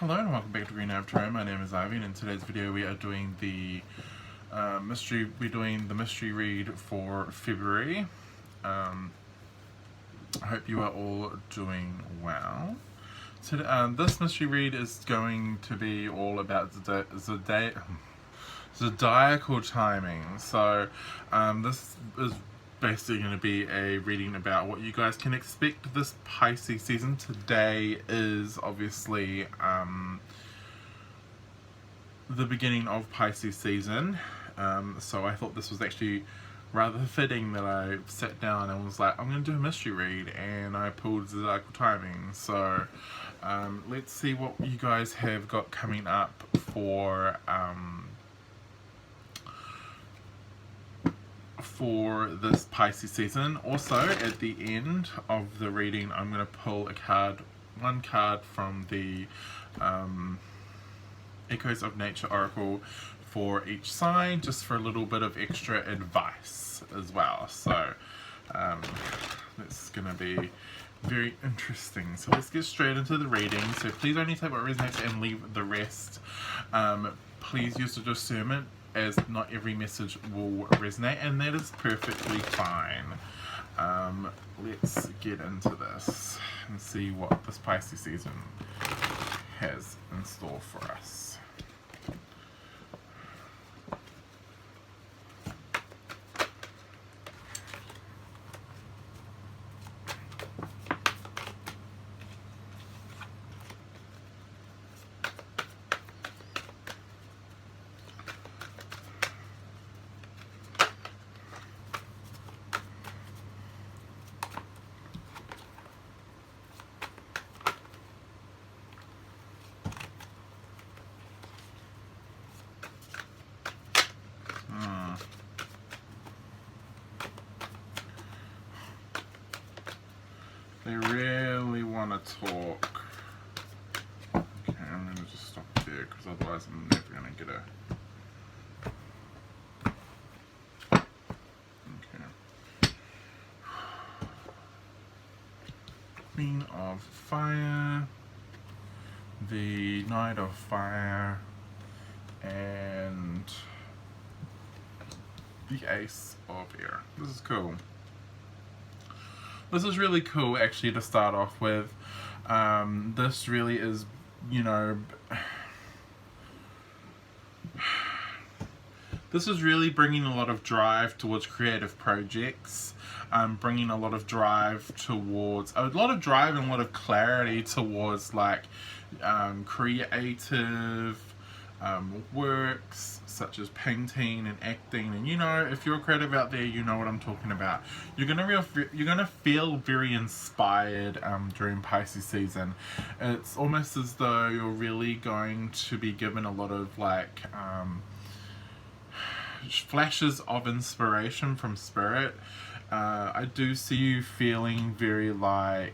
Hello and welcome back to Green Avatar. My name is Ivy, and in today's video we are doing the mystery read for February. I hope you are all doing well. So, this mystery read is going to be all about zodiacal timing. So this is basically going to be a reading about what you guys can expect this Pisces season. Today is obviously the beginning of Pisces season, so I thought this was actually rather fitting that I sat down and was like, I'm going to do a mystery read, and I pulled zodiacal timing. So let's see what you guys have got coming up for this Pisces season. Also, at the end of the reading, I'm going to pull one card from the Echoes of Nature Oracle for each sign, just for a little bit of extra advice as well. So it's going to be very interesting. So let's get straight into the reading. So please only take what resonates and leave the rest. Please use the discernment, as not every message will resonate, and that is perfectly fine. Let's get into this and see what this Pisces season has in store for us. They really want to talk. Okay, I'm going to just stop there because otherwise I'm never going to get a... Okay. Queen of Fire, the Knight of Fire, and the Ace of Air. This is cool. This is really cool, actually, to start off with. This really is, you know, this is really bringing a lot of drive towards creative projects, bringing a lot of drive towards, a lot of drive and a lot of clarity towards, like, creative works such as painting and acting. And you know, if you're creative out there, you know what I'm talking about. You're gonna feel very inspired during Pisces season. It's almost as though you're really going to be given a lot of like flashes of inspiration from spirit. I do see you feeling very like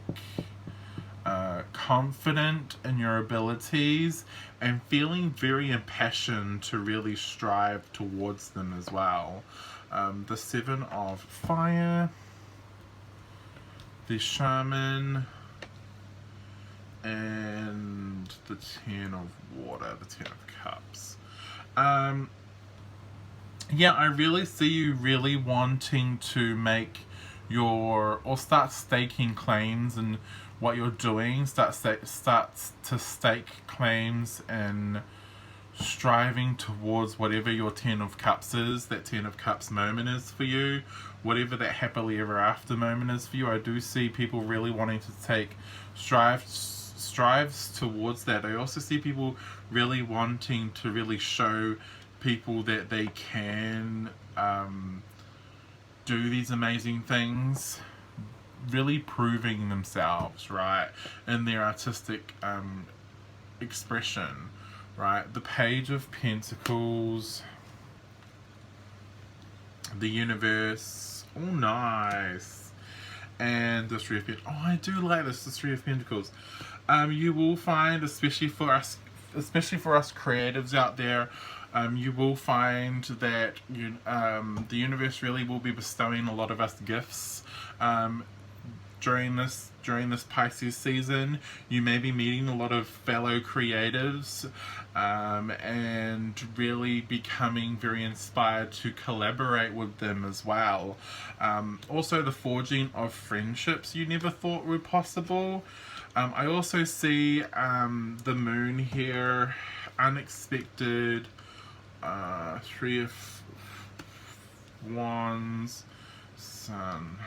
confident in your abilities and feeling very impassioned to really strive towards them as well. The Seven of Fire, the Shaman, and the Ten of Water, the Ten of Cups. Yeah, I really see you really wanting to make or start staking claims and what you're doing, starts to stake claims and striving towards whatever your Ten of Cups is, that Ten of Cups moment is for you, whatever that happily ever after moment is for you. I do see people really wanting to take strives towards that. I also see people really wanting to really show people that they can do these amazing things, really proving themselves, right, in their artistic expression, right? The Page of Pentacles, the Universe, oh nice, and the Three of Pentacles. Oh, I do like this, the Three of Pentacles. You will find, especially for us creatives out there, you will find that the universe really will be bestowing a lot of us gifts. during this Pisces season. You may be meeting a lot of fellow creatives, and really becoming very inspired to collaborate with them as well. Also the forging of friendships you never thought were possible. I also see the moon here, unexpected, Three of Wands, Sun.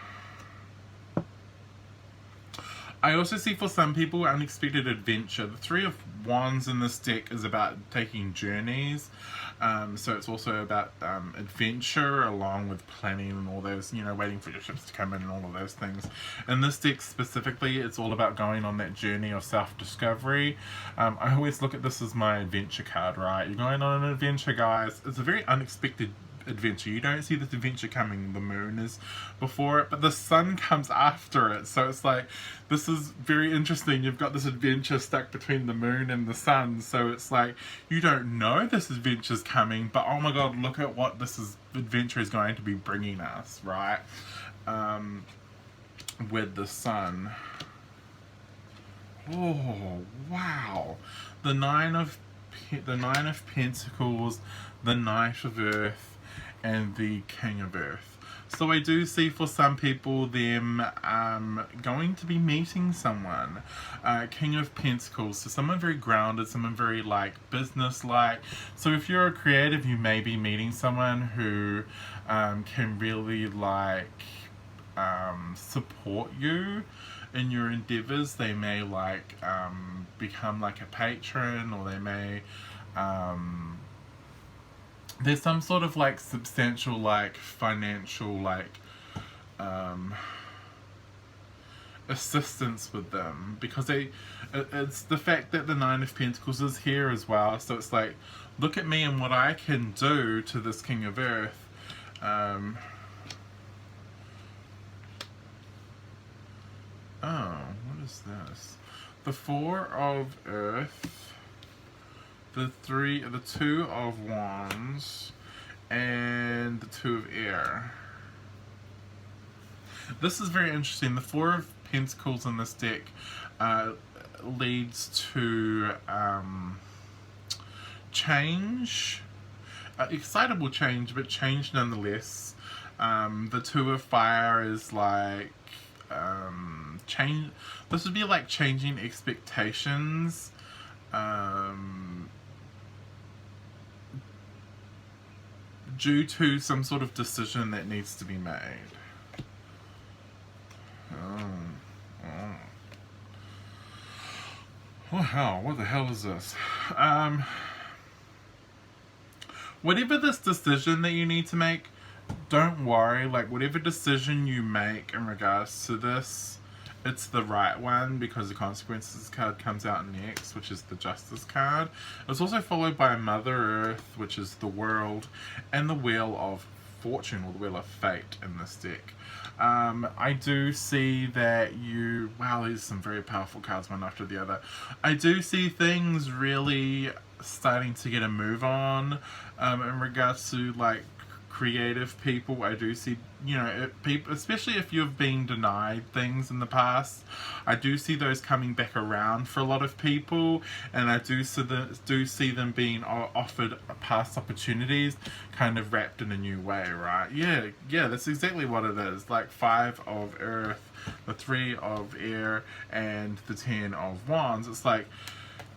I also see for some people unexpected adventure. The Three of Wands in this deck is about taking journeys. So it's also about adventure along with planning and all those, you know, waiting for your ships to come in and all of those things. In this deck specifically, it's all about going on that journey of self-discovery. I always look at this as my adventure card, right? You're going on an adventure, guys. It's a very unexpected adventure. You don't see this adventure coming. The moon is before it, but the sun comes after it. So it's like, this is very interesting. You've got this adventure stuck between the moon and the sun. So it's like, you don't know this adventure's coming, but oh my god, look at what adventure is going to be bringing us, right? With the sun. Oh wow, the Nine of Pentacles, the Knight of Earth, and the King of Earth. So I do see for some people them going to be meeting someone. King of Pentacles, so someone very grounded, someone very like business-like. So if you're a creative, you may be meeting someone who can really like support you in your endeavors. They may like become like a patron, or they may there's some sort of like substantial like financial like assistance with them, because it's the fact that the Nine of Pentacles is here as well. So it's like, look at me and what I can do to this King of Earth. Oh, what is this? The Four of Earth, the Two of Wands, and the Two of Air. This is very interesting. The Four of Pentacles in this deck leads to change, excitable change, but change nonetheless. The Two of Fire is like change. This would be like changing expectations. Due to some sort of decision that needs to be made. Oh hell, what the hell is this? Whatever this decision that you need to make, don't worry. Like, whatever decision you make in regards to this, it's the right one, because the Consequences card comes out next, which is the Justice card. It's also followed by Mother Earth, which is the World, and the Wheel of Fortune, or the Wheel of Fate in this deck. I do see that wow, these are some very powerful cards, one after the other. I do see things really starting to get a move on in regards to like creative people. I do see, you know, people, especially if you've been denied things in the past, I do see those coming back around for a lot of people, and I do see them being offered past opportunities, kind of wrapped in a new way, right? Yeah, that's exactly what it is. Like Five of Earth, the Three of Air, and the Ten of Wands. It's like,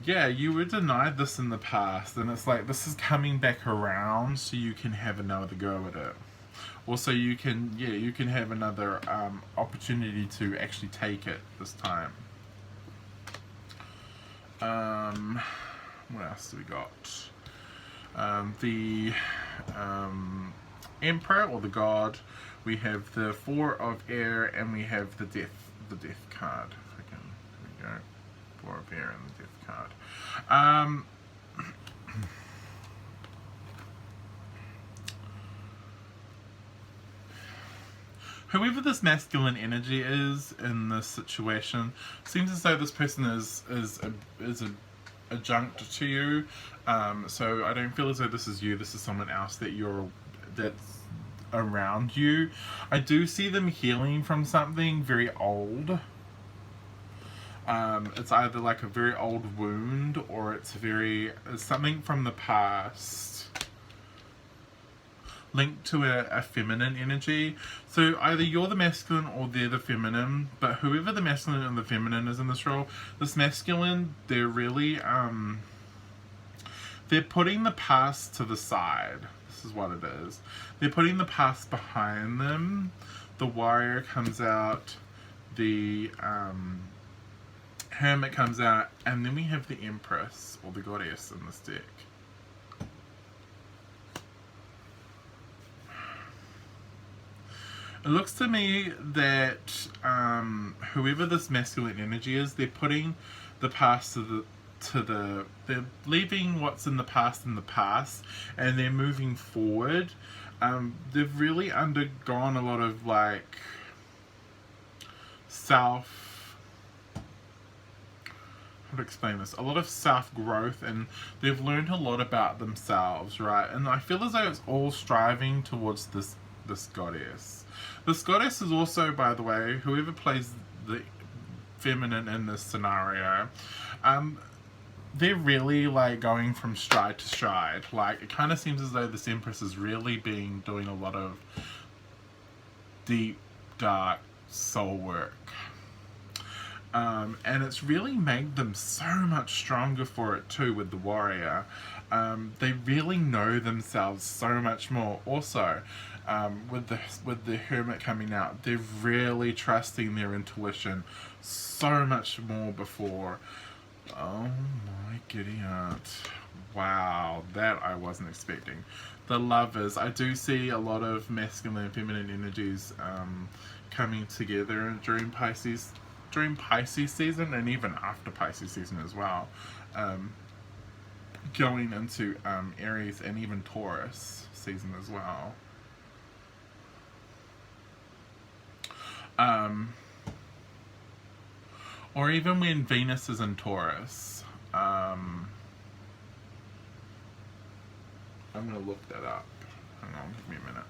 yeah, you were denied this in the past, and it's like, this is coming back around so you can have another go at it. Also, you can have another opportunity to actually take it this time. What else do we got? The Emperor, or the God. We have the Four of Air, and we have the Death card. Here we go. Four of Air and the Death card. Whoever this masculine energy is in this situation, seems as though this person is adjunct to you. So I don't feel as though this is you. This is someone else that's around you. I do see them healing from something very old. It's either like a very old wound, or it's something from the past linked to a feminine energy. So either you're the masculine or they're the feminine, but whoever the masculine and the feminine is in this role, this masculine, they're really they're putting the past to the side. This is what it is. They're putting the past behind them. The Warrior comes out, the Hermit comes out, and then we have the Empress, or the Goddess, in this deck. It looks to me that whoever this masculine energy is, they're putting the past they're leaving what's in the past, and they're moving forward. They've really undergone a lot of like how to explain this? A lot of self-growth, and they've learned a lot about themselves, right? And I feel as though it's all striving towards this goddess. This goddess is also, by the way, whoever plays the feminine in this scenario, they're really like going from stride to stride. Like, it kind of seems as though this Empress is really doing a lot of deep, dark soul work. And it's really made them so much stronger for it too with the Warrior. They really know themselves so much more. Also, with the Hermit coming out, they're really trusting their intuition so much more before. Oh my giddy aunt. Wow, that I wasn't expecting. The Lovers, I do see a lot of masculine and feminine energies coming together during Pisces season, and even after Pisces season as well, going into Aries and even Taurus season as well. Or even when Venus is in Taurus. I'm going to look that up. Hang on, give me a minute.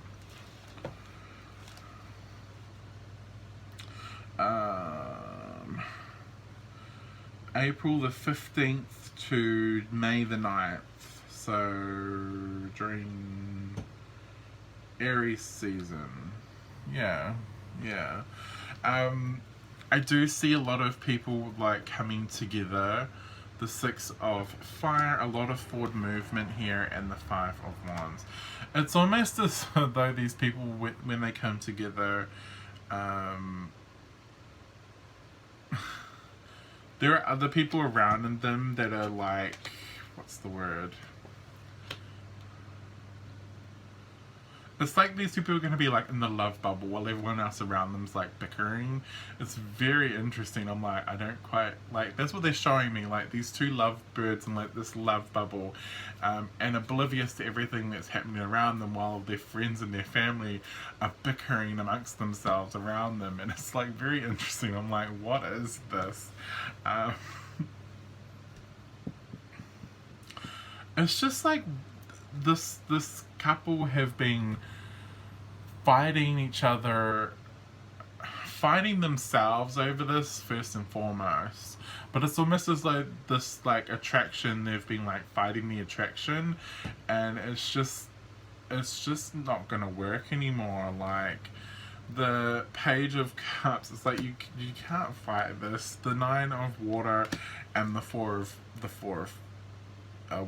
April the 15th to May the 9th. So during Aries season. Yeah. I do see a lot of people like coming together. The Six of Fire, a lot of forward movement here, and the Five of Wands. It's almost as though these people, when they come together, there are other people around them that are like, what's the word? It's like these two people are going to be like in the love bubble while everyone else around them's like bickering. It's very interesting. I'm like, I don't quite, like, that's what they're showing me, like these two love birds and like this love bubble, and oblivious to everything that's happening around them while their friends and their family are bickering amongst themselves around them. And it's like very interesting. I'm like, what is this? It's just like this couple have been fighting each other, fighting themselves over this first and foremost, but it's almost as though this like attraction, they've been like fighting the attraction, and it's just not gonna work anymore. Like the Page of Cups, it's like you can't fight this. The Nine of Water and the four of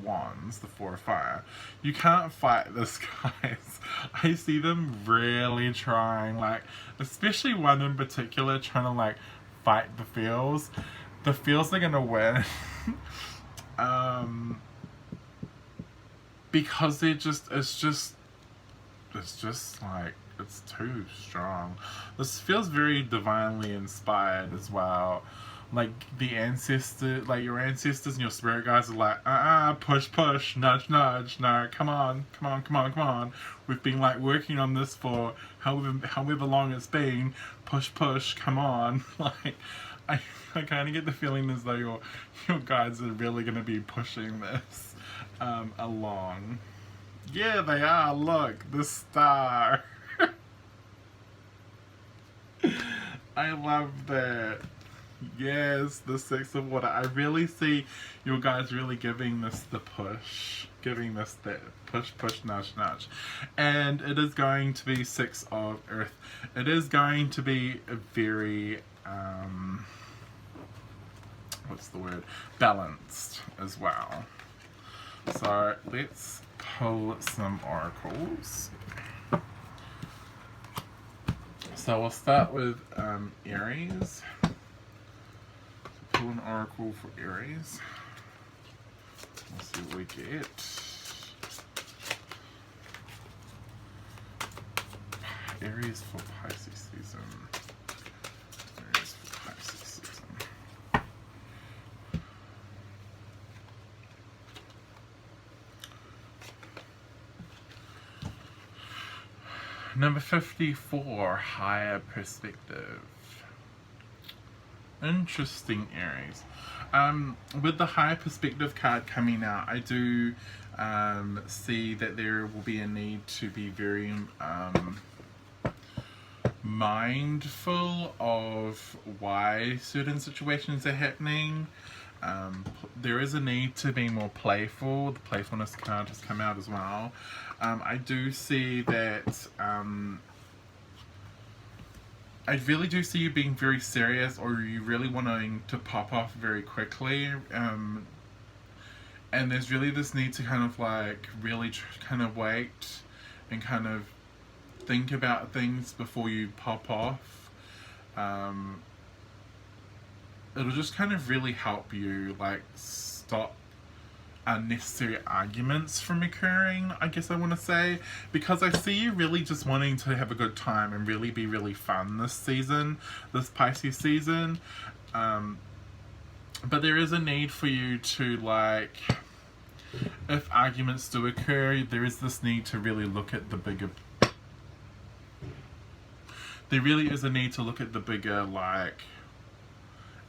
Wands, the Four of Fire. You can't fight this, guys. I see them really trying, like, especially one in particular trying to like fight the feels. The feels are gonna win. Because it's just like, it's too strong. This feels very divinely inspired as well. Like the ancestor, like your ancestors and your spirit guides are like, push, nudge, no, come on. We've been like working on this for however long it's been. Push, come on. Like, I kind of get the feeling as though your guides are really going to be pushing this along. Yeah, they are. Look, the star. I love that. Yes, the Six of Water. I really see you guys really giving this the push. Giving this that push, push, nudge, nudge. And it is going to be Six of Earth. It is going to be a very, what's the word? Balanced as well. So let's pull some oracles. So we'll start with Aries. Pull an oracle for Aries. Let's see what we get. Aries for Pisces season. Aries for Pisces season. Number 54, higher perspective. Interesting, Aries. With the higher perspective card coming out, I do see that there will be a need to be very mindful of why certain situations are happening. There is a need to be more playful. The playfulness card has come out as well. I do see that I really do see you being very serious, or you really wanting to pop off very quickly, and there's really this need to kind of like really kind of wait and kind of think about things before you pop off. It'll just kind of really help you like stop unnecessary arguments from occurring, I guess I want to say, because I see you really just wanting to have a good time and really be really fun this season, this Pisces season. But there is a need for you to, like, if arguments do occur, there is this need to really look at the bigger, there really is a need to look at the bigger, like,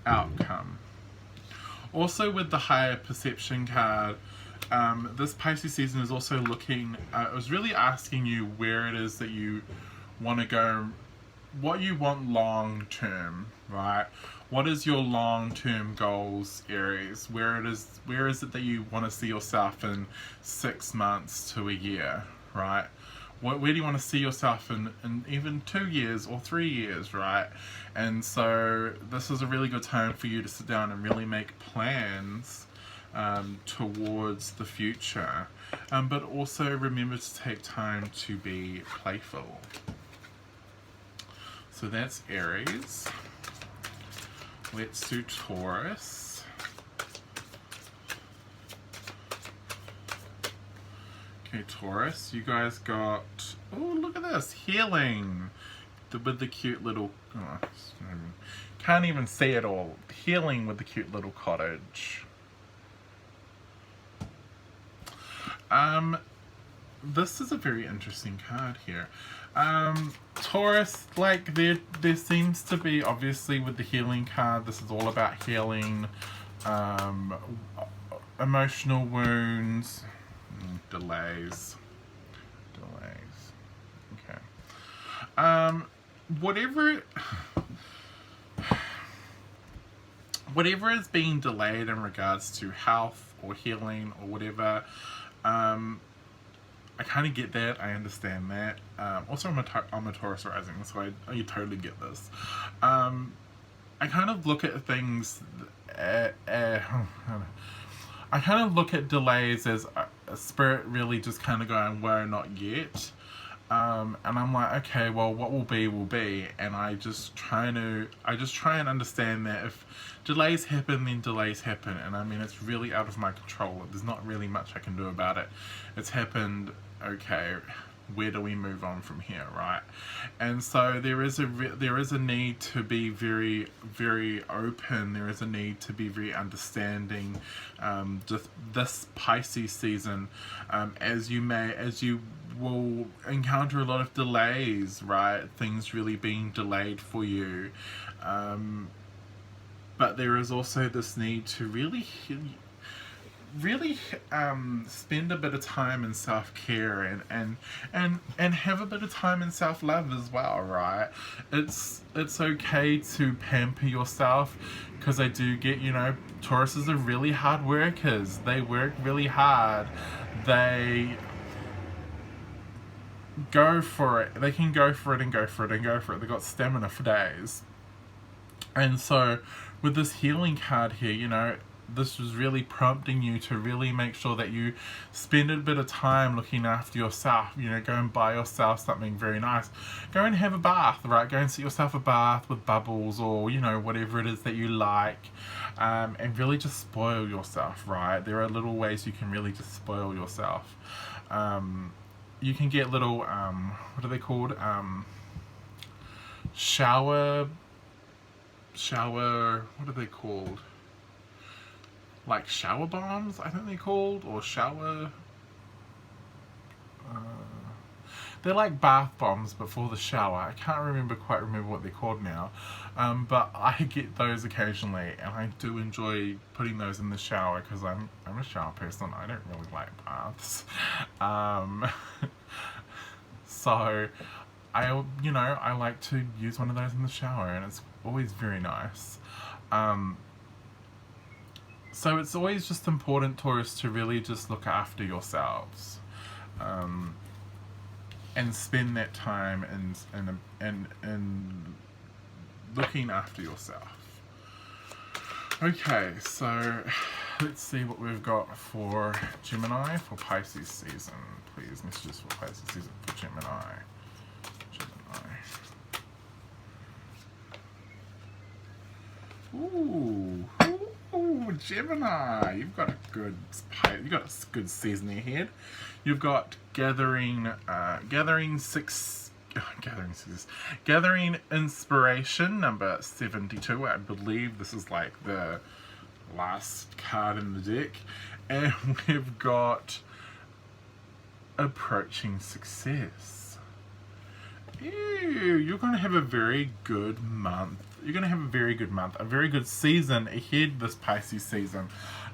outcome. Also with the higher perception card, this Pisces season is also looking, it was really asking you where it is that you want to go, what you want long term, right? What is your long term goals, Aries? Where is it that you want to see yourself in 6 months to a year, right? Where do you want to see yourself in even 2 years or 3 years, right? And so this is a really good time for you to sit down and really make plans towards the future. But also remember to take time to be playful. So that's Aries. Let's do Taurus. Okay, Taurus, you guys got, oh, look at this, healing. With the cute little, oh, can't even see it all. Healing with the cute little cottage. This is a very interesting card here. Taurus, like there seems to be, obviously with the healing card, this is all about healing, emotional wounds, delays. Okay. Whatever is being delayed in regards to health or healing or whatever, I kind of get that. I understand that. Also, I'm a Taurus rising, so I totally get this. I kind of look at things. I kind of look at delays as a spirit really just kind of going, "Where not yet." And I'm like, okay, well, what will be, and I just try and understand that if delays happen, then delays happen, and I mean, it's really out of my control. There's not really much I can do about it. It's happened, okay, where do we move on from here, right? And so there is a need to be very, very open. There is a need to be very understanding. Just this Pisces season, as you will encounter a lot of delays, right? Things really being delayed for you. But there is also this need to really really spend a bit of time in self-care and have a bit of time in self-love as well, right? It's okay to pamper yourself, because I do get, you know, Tauruses are really hard workers. They work really hard. They go for it. They can go for it and go for it and go for it. They've got stamina for days. And so with this healing card here, you know, this was really prompting you to really make sure that you spend a bit of time looking after yourself. You know, go and buy yourself something very nice. Go and have a bath, right? Go and set yourself a bath with bubbles, or, you know, whatever it is that you like. And really just spoil yourself, right? There are little ways you can really just spoil yourself. You can get little, what are they called? Shower, what are they called? Like shower bombs, I think they're called, or shower... they're like bath bombs, but for the shower. I can't quite remember what they're called now. But I get those occasionally, and I do enjoy putting those in the shower, because I'm a shower person. I don't really like baths. So I like to use one of those in the shower, and it's always very nice. So it's always just important, Taurus, to really just look after yourselves, and spend that time in looking after yourself. Okay, so let's see what we've got for Gemini for Pisces season. Please, messages for Pisces season for Gemini. Ooh, Gemini, you've got a good season ahead. You've got gathering inspiration number 72. I believe this is like the last card in the deck, and we've got approaching success. Ew, you're going to have a very good month. You're going to have a very good month, a very good season ahead this Pisces season.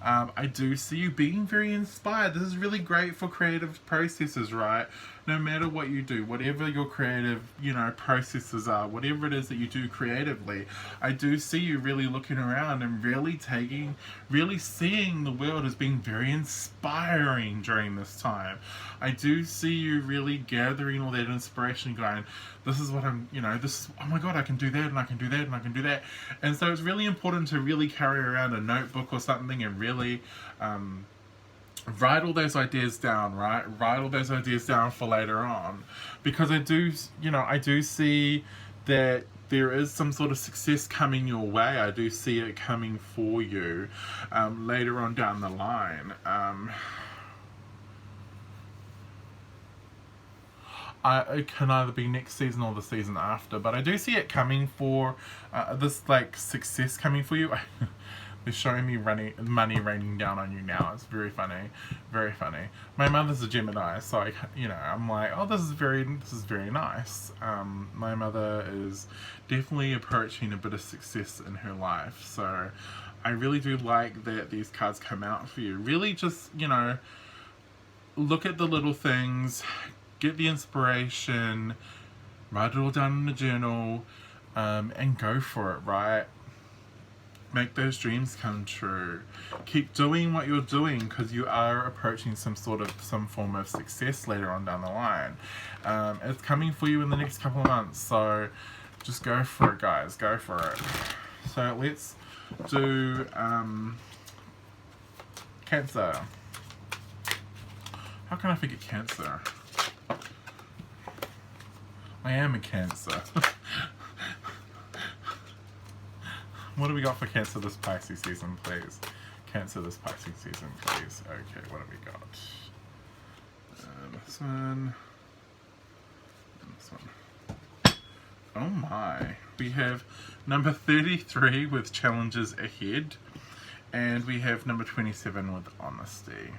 I do see you being very inspired. This is really great for creative processes, right? No matter what you do, whatever your creative, processes are, whatever it is that you do creatively, I do see you really looking around and really seeing the world as being very inspiring during this time. I do see you really gathering all that inspiration, going, this is what I'm, oh my God, I can do that, and I can do that, and I can do that. And so it's really important to really carry around a notebook or something and really write all those ideas down, right? Write all those ideas down for later on. Because I do see that there is some sort of success coming your way. I do see it coming for you later on down the line. It can either be next season or the season after, but I do see it coming for this success coming for you. They're showing me money raining down on you now. It's very funny, very funny. My mother's a Gemini, so I'm like, oh, this is very nice. My mother is definitely approaching a bit of success in her life, so I really do like that these cards come out for you. Really, just look at the little things. Get the inspiration, write it all down in a journal, and go for it, right? Make those dreams come true. Keep doing what you're doing, because you are approaching some form of success later on down the line. It's coming for you in the next couple of months, so just go for it, guys. Go for it. So let's do Cancer. How can I forget Cancer? I am a Cancer. What do we got for Cancer this Pisces season, please? Cancer this Pisces season, please. Okay, what have we got? This one. And this one. Oh my. We have number 33 with challenges ahead. And we have number 27 with honesty.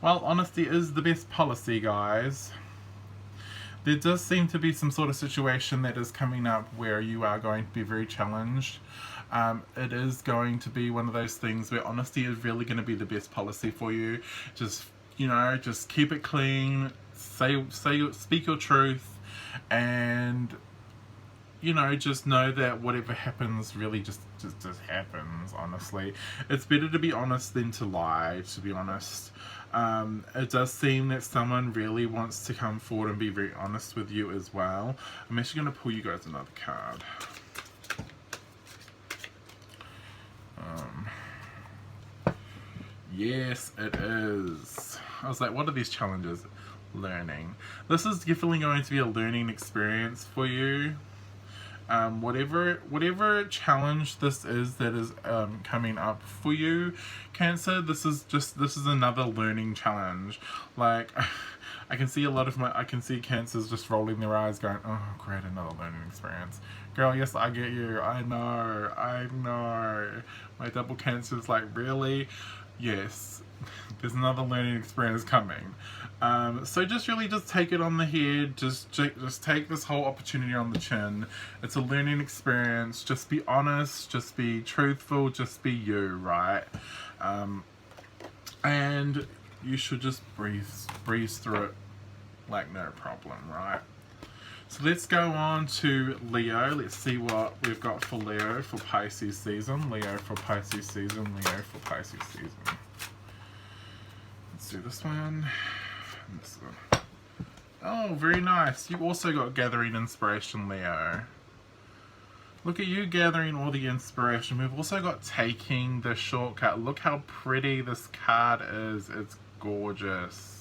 Well, honesty is the best policy, guys. There does seem to be some sort of situation that is coming up where you are going to be very challenged. It is going to be one of those things where honesty is really going to be the best policy for you. Just, you know, just keep it clean, speak your truth, and, you know, just know that whatever happens really just happens, honestly. It's better to be honest than to lie, to be honest. It does seem that someone really wants to come forward and be very honest with you as well. I'm actually going to pull you guys another card. Yes, it is. I was like, what are these challenges? Learning. This is definitely going to be a learning experience for you. Whatever challenge this is that is coming up for you, Cancer, this is another learning challenge. Like, I can see Cancers just rolling their eyes going, oh great, another learning experience. Girl, yes, I get you. I know. My double Cancer's like, really? Yes, there's another learning experience coming. So just take it on the head. Just take this whole opportunity on the chin. It's a learning experience. Just be honest. Just be truthful. Just be you, right? And you should just breeze through it like no problem, right? So let's go on to Leo. Let's see what we've got for Leo for Pisces season. Leo for Pisces season. Leo for Pisces season. Let's do this one. And this one. Oh, very nice. You also got gathering inspiration, Leo. Look at you gathering all the inspiration. We've also got taking the shortcut. Look how pretty this card is. It's gorgeous.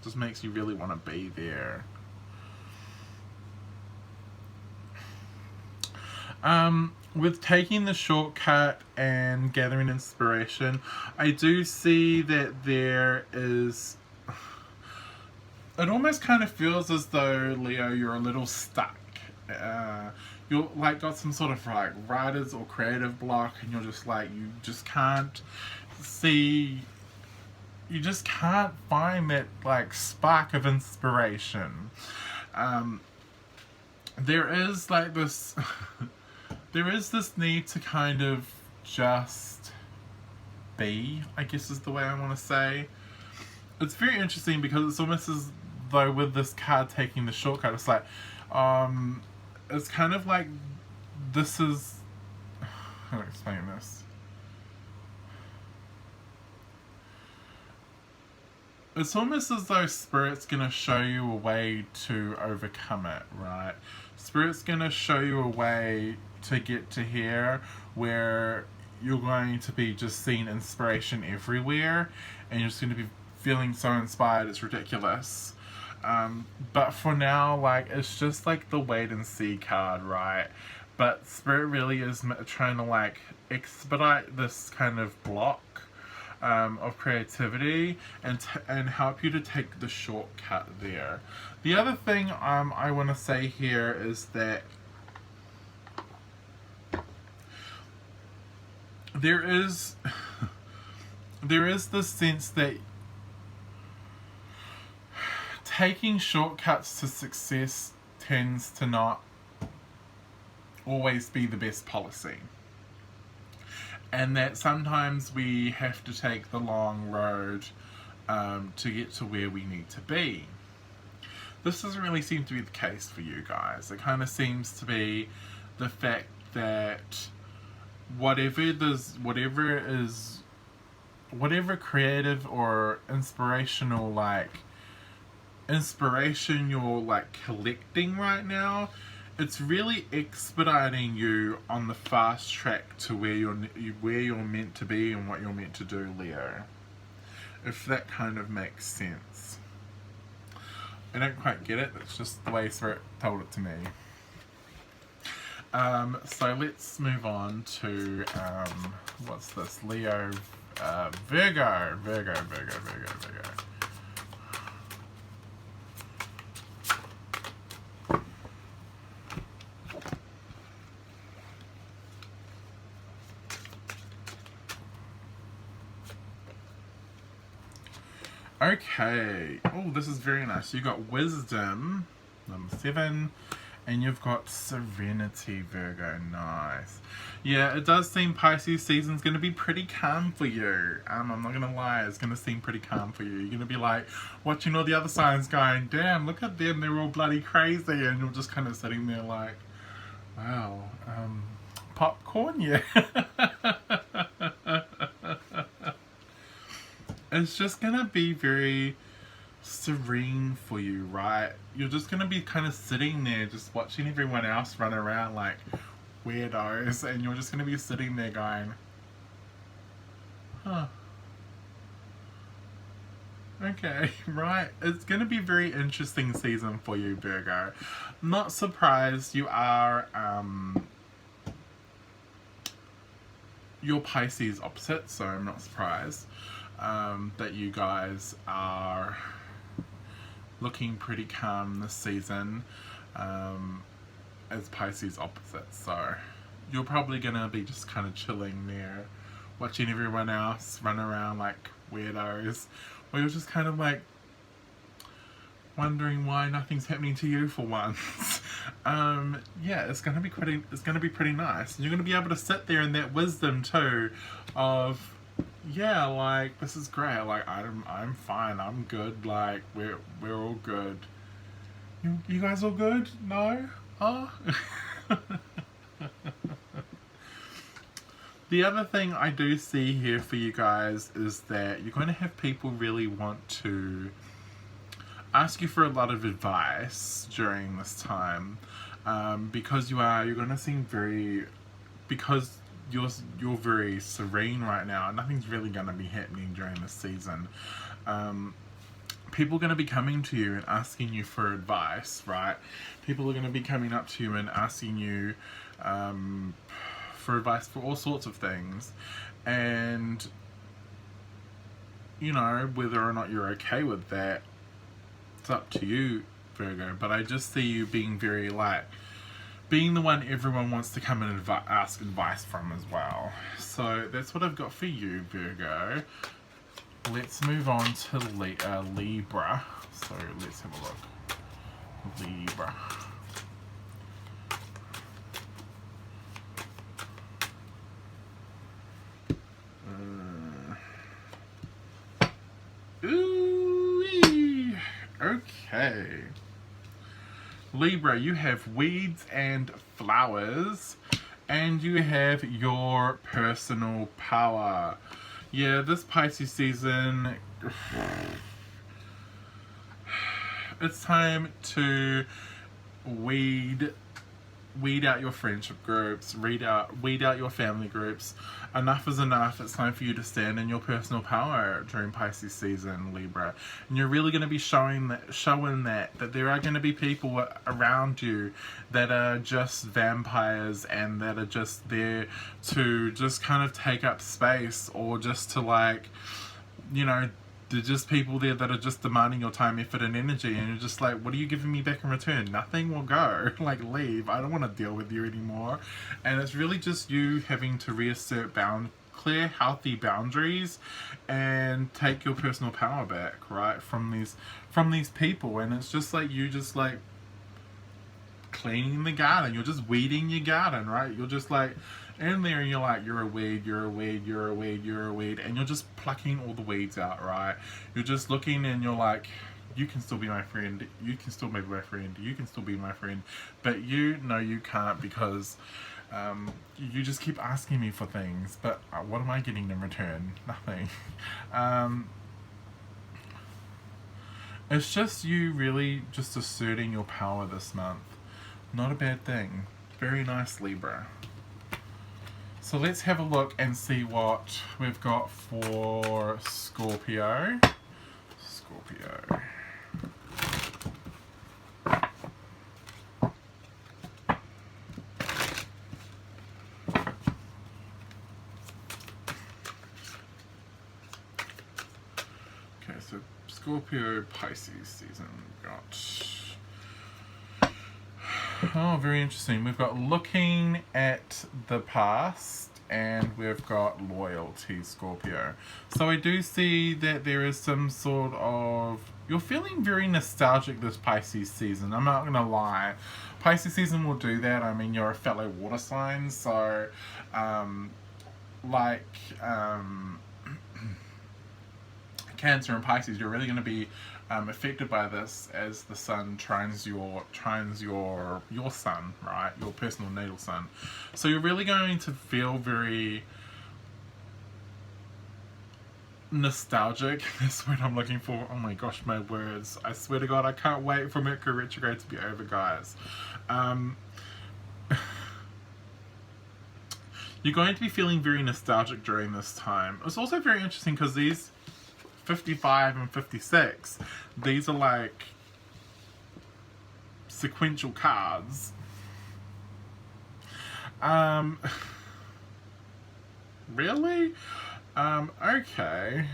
Just makes you really want to be there. With taking the shortcut and gathering inspiration, I do see that there is... It almost kind of feels as though, Leo, you're a little stuck. You're like got some sort of like writer's or creative block, and you're just like, you just can't see... You just can't find that like spark of inspiration. There is like this there is this need to kind of just be, I guess is the way I want to say. It's very interesting because it's almost as though with this card taking the shortcut, it's like it's kind of like this is, how do I explain this? It's almost as though Spirit's going to show you a way to overcome it, right? Spirit's going to show you a way to get to here where you're going to be just seeing inspiration everywhere, and you're just going to be feeling so inspired, it's ridiculous. But for now, like, it's just like the wait and see card, right? But Spirit really is trying to like expedite this kind of block of creativity and help you to take the shortcut there. The other thing I want to say here is that there is this sense that taking shortcuts to success tends to not always be the best policy. And that sometimes we have to take the long road to get to where we need to be. This doesn't really seem to be the case for you guys. It kind of seems to be the fact that whatever creative or inspirational inspiration you're like collecting right now, it's really expediting you on the fast track to where you're meant to be and what you're meant to do, Leo. If that kind of makes sense. I don't quite get it, it's just the way Spirit told it to me. So let's move on to, what's this? Leo, Virgo. Okay. Oh, this is very nice. You got Wisdom, number 7, And you've got Serenity, Virgo. Nice. Yeah, it does seem Pisces season's going to be pretty calm for you. I'm not going to lie, it's going to seem pretty calm for you. You're going to be like watching all the other signs going, damn, look at them, they're all bloody crazy. And you're just kind of sitting there like, wow, popcorn, yeah. It's just going to be very serene for you, right? You're just going to be kind of sitting there just watching everyone else run around like weirdos, and you're just going to be sitting there going, huh, okay, right? It's going to be a very interesting season for you, Virgo. Not surprised you are you're Pisces opposite, so I'm not surprised that you guys are looking pretty calm this season as Pisces opposite. So you're probably gonna be just kind of chilling there, watching everyone else run around like weirdos, or you're just kind of like wondering why nothing's happening to you for once. Yeah, it's gonna be pretty nice. And you're gonna be able to sit there in that wisdom too of, yeah, like, this is great, like, I'm fine, I'm good, like, we're all good. You guys all good? No? Oh? The other thing I do see here for you guys is that you're going to have people really want to ask you for a lot of advice during this time, because you're going to seem very, because you're very serene right now. Nothing's really going to be happening during this season. People are going to be coming to you and asking you for advice, right? People are going to be coming up to you and asking you for advice for all sorts of things. And, you know, whether or not you're okay with that, it's up to you, Virgo. But I just see you being very, like, being the one everyone wants to come and ask advice from as well. So that's what I've got for you, Virgo. Let's move on to Libra. So let's have a look. Libra. Ooh-wee. Okay. Libra, you have weeds and flowers, and you have your personal power. Yeah, this Pisces season, it's time to weed out your friendship groups, weed out your family groups. Enough is enough. It's time for you to stand in your personal power during Pisces season, Libra. And you're really going to be showing that there are going to be people around you that are just vampires and that are just there to just kind of take up space, or just to, like, you know, they're just people there that are just demanding your time, effort, and energy, and you're just like, what are you giving me back in return? Nothing. Will go. Like, leave. I don't want to deal with you anymore. And it's really just you having to reassert clear, healthy boundaries and take your personal power back, right, from these people. And it's just like you just like cleaning the garden. You're just weeding your garden, right? You're just like in there and you're like, you're a weed, you're a weed, you're a weed, you're a weed, and you're just plucking all the weeds out, right? You're just looking and you're like, you can still be my friend, you can still be my friend, you can still be my friend, but you can't, because you just keep asking me for things, but what am I getting in return? Nothing. It's just you really just asserting your power this month. Not a bad thing. Very nice, Libra. So let's have a look and see what we've got for Scorpio. Scorpio. Okay, so Scorpio Pisces season. We've got, oh, very interesting. We've got looking at the past and we've got loyalty, Scorpio. So I do see that there is some sort of... You're feeling very nostalgic this Pisces season. I'm not going to lie. Pisces season will do that. I mean, you're a fellow water sign, so... Cancer and Pisces, you're really going to be affected by this as the sun trines your sun, right? Your personal natal sun. So you're really going to feel very nostalgic. That's what I'm looking for. Oh my gosh, my words. I swear to God, I can't wait for Mercury retrograde to be over, guys. You're going to be feeling very nostalgic during this time. It's also very interesting because these 55 and 56, these are like sequential cards. Really? Okay.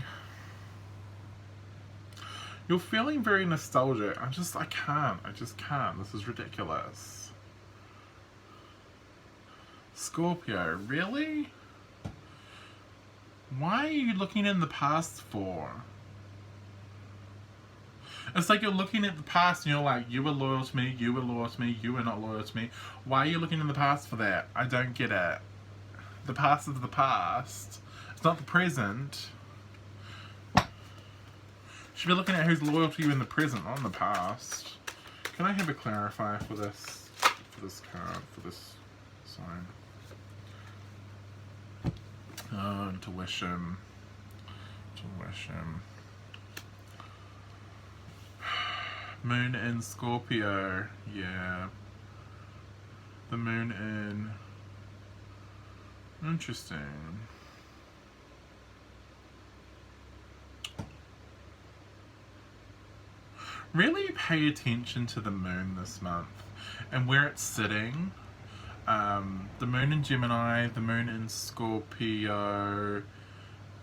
You're feeling very nostalgic. I just can't. This is ridiculous. Scorpio, really? Why are you looking in the past for? It's like you're looking at the past and you're like, you were loyal to me, you were loyal to me, you were not loyal to me. Why are you looking in the past for that? I don't get it. The past is the past. It's not the present. You should be looking at who's loyal to you in the present, not in the past. Can I have a clarifier for this card, for this sign? Intuition. Moon in Scorpio. Yeah. The moon in... Interesting. Really pay attention to the moon this month and where it's sitting. The moon in Gemini, the moon in Scorpio,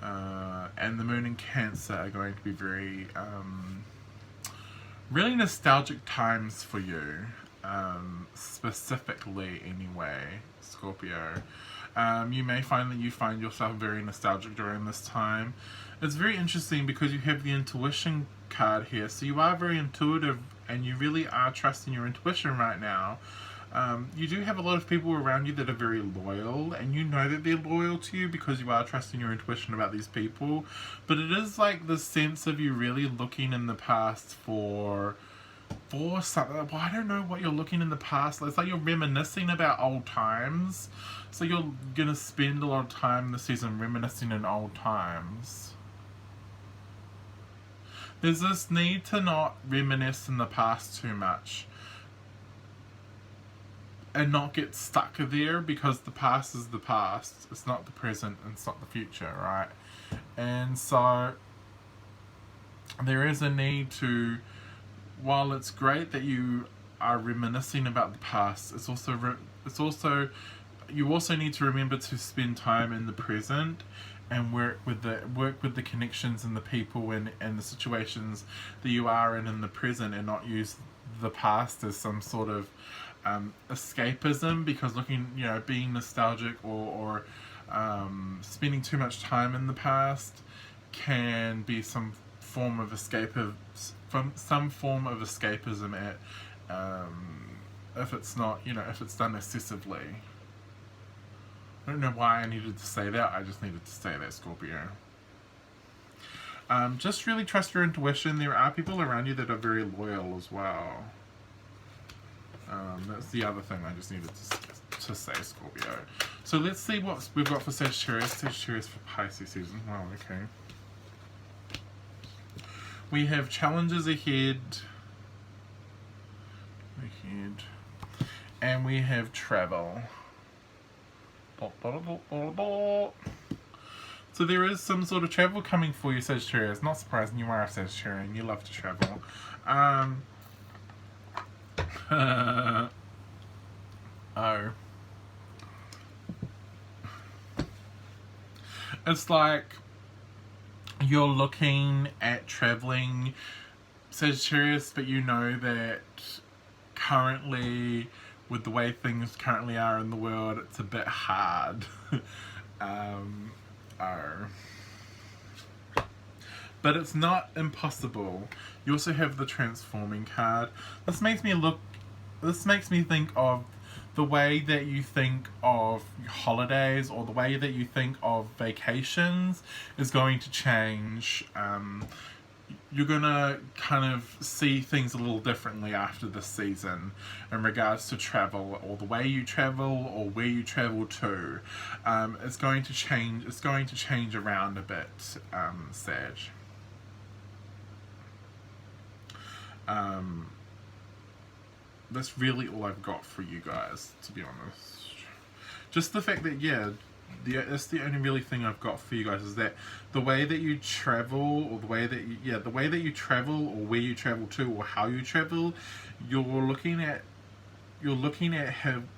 and the moon in Cancer are going to be very, really nostalgic times for you, specifically anyway, Scorpio. You may find that you find yourself very nostalgic during this time. It's very interesting because you have the intuition card here, so you are very intuitive and you really are trusting your intuition right now. You do have a lot of people around you that are very loyal, and you know that they're loyal to you because you are trusting your intuition about these people. But it is like the sense of you really looking in the past for something. Well, I don't know what you're looking in the past. It's like you're reminiscing about old times. So you're gonna spend a lot of time this season reminiscing in old times. There's this need to not reminisce in the past too much and not get stuck there, because the past is the past. It's not the present and it's not the future, right? And so there is a need to, while it's great that you are reminiscing about the past, you also need to remember to spend time in the present and work with the connections and the people and the situations that you are in the present, and not use the past as some sort of escapism, because being nostalgic or spending too much time in the past can be some form of escapism if it's not, if it's done excessively. I don't know why I needed to say that. I just needed to say that, Scorpio. Just really trust your intuition. There are people around you that are very loyal as well. That's the other thing I just needed to say, Scorpio. So let's see what we've got for Sagittarius. Sagittarius for Pisces season. Wow, okay. We have challenges ahead. And we have travel. So there is some sort of travel coming for you, Sagittarius. Not surprising, you are a Sagittarian. You love to travel. It's like you're looking at traveling, Sagittarius, but you know that currently, with the way things currently are in the world, it's a bit hard. Oh. But it's not impossible. You also have the transforming card. This makes me think of the way that you think of holidays, or the way that you think of vacations is going to change. You're gonna kind of see things a little differently after this season in regards to travel, or the way you travel, or where you travel to. It's going to change. It's going to change around a bit, Sag. That's really all I've got for you guys, to be honest. Just the fact that, yeah, that's the only really thing I've got for you guys, is that the way that you travel, or the way that you travel, or where you travel to, or how you travel, you're looking at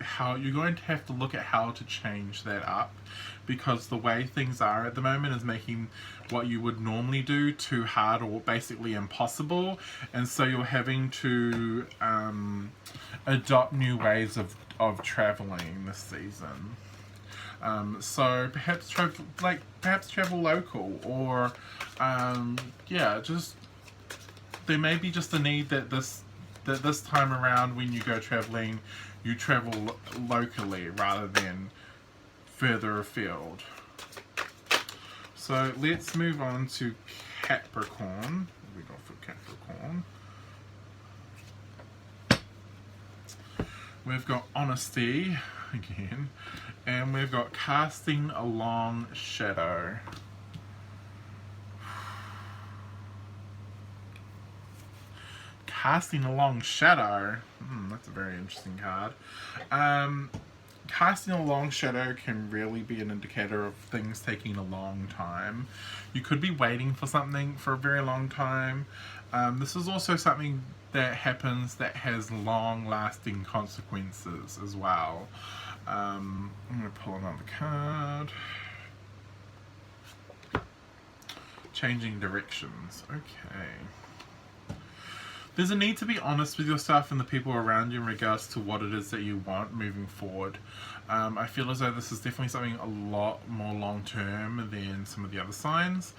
how you're going to have to look at how to change that up, because the way things are at the moment is making what you would normally do too hard, or basically impossible, and so you're having to adopt new ways of traveling this season. So perhaps travel local, or just there may be just a need that this time around, when you go traveling, you travel locally rather than further afield. So let's move on to Capricorn. What have we got for Capricorn? We've got honesty again, and we've got casting a long shadow. Casting a long shadow. That's a very interesting card. Casting a long shadow can really be an indicator of things taking a long time. You could be waiting for something for a very long time. This is also something that happens that has long-lasting consequences as well. I'm going to pull another card. Changing directions. Okay. There's a need to be honest with yourself and the people around you in regards to what it is that you want moving forward. I feel as though this is definitely something a lot more long-term than some of the other signs.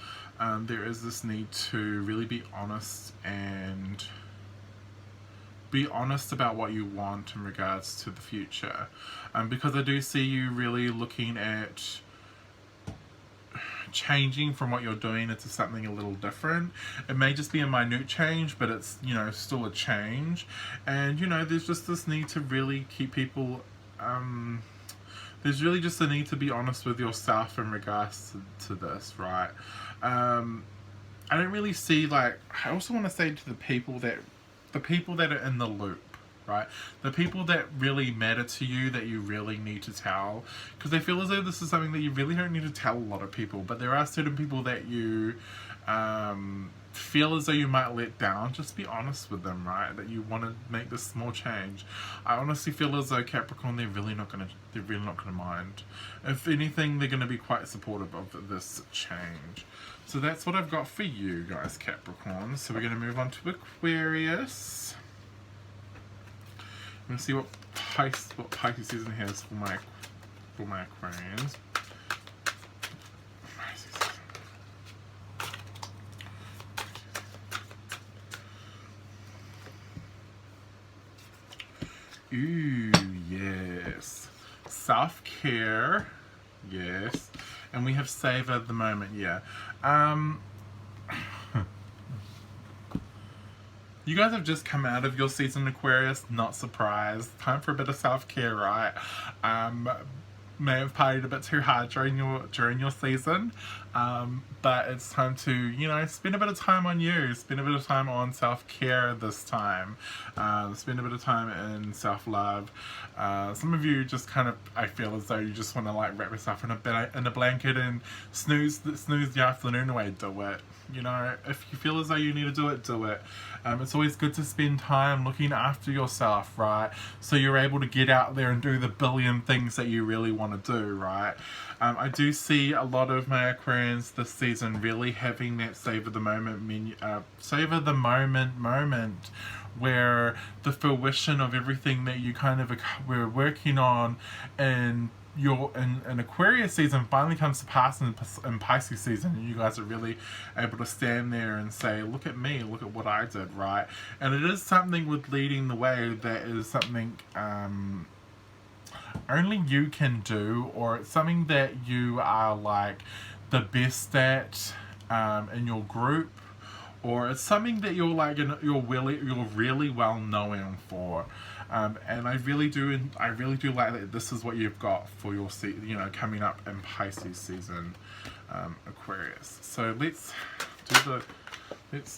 There is this need to really be honest, and be honest about what you want in regards to the future. Because I do see you really looking at changing from what you're doing into something a little different. It may just be a minute change, but it's, still a change. And, there's just this need to really keep people, there's really just a need to be honest with yourself in regards to this, right? I don't really see, I also want to say to the people that are in the loop, right? The people that really matter to you, that you really need to tell. Because I feel as though this is something that you really don't need to tell a lot of people, but there are certain people that you feel as though you might let down. Just be honest with them, right? That you want to make this small change. I honestly feel as though Capricorn, they're really not gonna mind. If anything, they're gonna be quite supportive of this change. So that's what I've got for you guys, Capricorn. So we're gonna move on to Aquarius. I'm gonna see what Pisces season has for my Aquarians. Ooh, yes. Self-care, yes. And we have savor the moment, yeah. You guys have just come out of your season, Aquarius. Not surprised. Time for a bit of self-care, right? May have partied a bit too hard during your season, but it's time to spend a bit of time on you. Spend a bit of time on self-care this time. Spend a bit of time in self-love. Some of you just kind of, I feel as though you just want to wrap yourself in a blanket and snooze the afternoon away. Do it. If you feel as though you need to do it, do it. It's always good to spend time looking after yourself, right? So you're able to get out there and do the billion things that you really want to do, right? I do see a lot of my Aquarians this season really having that savor the moment moment where the fruition of everything that you kind of were working on in your in Aquarius season finally comes to pass in Pisces season, and you guys are really able to stand there and say, look at me, look at what I did, right? And it is something with leading the way that is something only you can do, or it's something that you are like the best at in your group, or it's something that you're like you're really well known for. And I really do like that this is what you've got for your coming up in Pisces season, Aquarius. So let's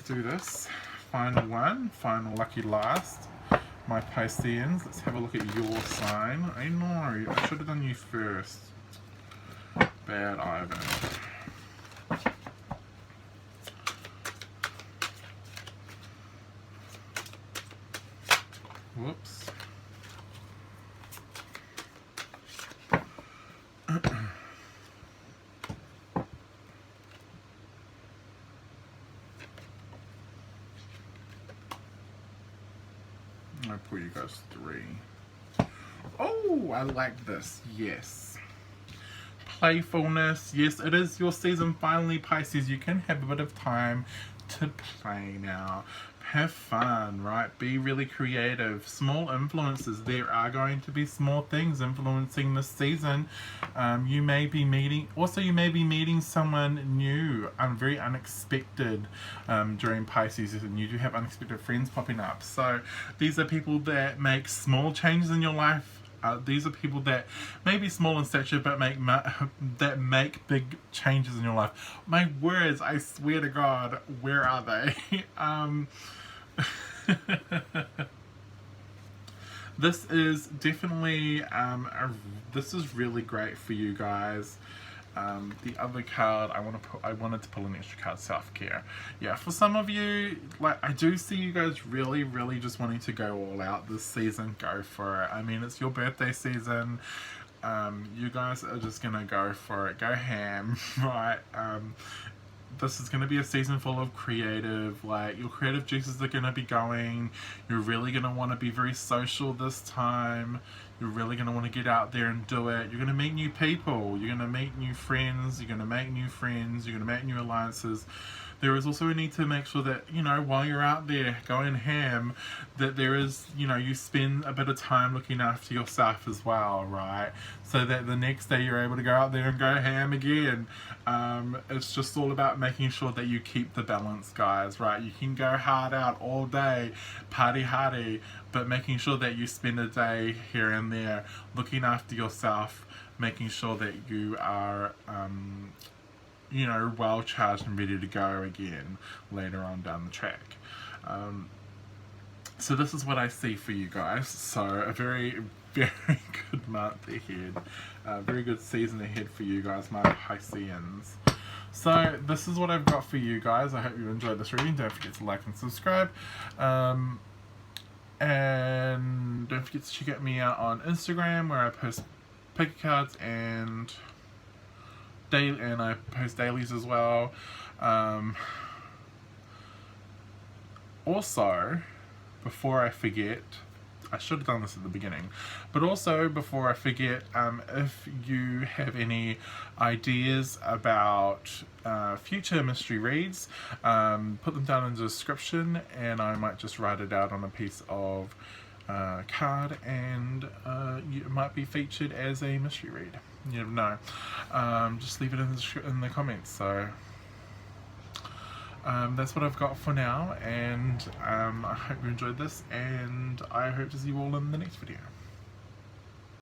do this final lucky last, my Pisceans. Let's have a look at your sign. I know I should have done you first. Bad Ivan. Whoops. I'll pull you guys 3. Oh, I like this. Yes. Playfulness. Yes, it is your season finally, Pisces. You can have a bit of time to play now. Have fun, right? Be really creative. Small influences. There are going to be small things influencing this season. You may be meeting someone new, very unexpected during Pisces season. You do have unexpected friends popping up. So these are people that make small changes in your life. These are people that may be small in stature but make big changes in your life. My words, I swear to God, where are they? This is definitely this is really great for you guys. The other card I wanted to pull an extra card, self-care. Yeah, for some of you, like, I do see you guys really just wanting to go all out this season. Go for it. I mean, it's your birthday season. You guys are just gonna go for it. Go ham, right? This is going to be a season full of creative, like, your creative juices are going to be going. You're really going to want to be very social this time. You're really going to want to get out there and do it. You're going to meet new people. You're going to meet new friends. You're going to make new friends. You're going to make new alliances. There is also a need to make sure that, while you're out there going ham, that there is, you spend a bit of time looking after yourself as well, right? So that the next day you're able to go out there and go ham again. It's just all about making sure that you keep the balance, guys, right? You can go hard out all day, party hardy, but making sure that you spend a day here and there looking after yourself, making sure that you are well charged and ready to go again later on down the track. So this is what I see for you guys. So a very good month ahead. Very good season ahead for you guys, my Pisceans. So this is what I've got for you guys. I hope you enjoyed this reading. Don't forget to like and subscribe. And don't forget to check out me out on Instagram, where I post pick cards and I post dailies as well. Also, before I forget, I should have done this at the beginning, but also before I forget, if you have any ideas about future mystery reads, put them down in the description, and I might just write it out on a piece of card, and it might be featured as a mystery read. You never know. Just leave it in the comments. So that's what I've got for now, and I hope you enjoyed this, and I hope to see you all in the next video.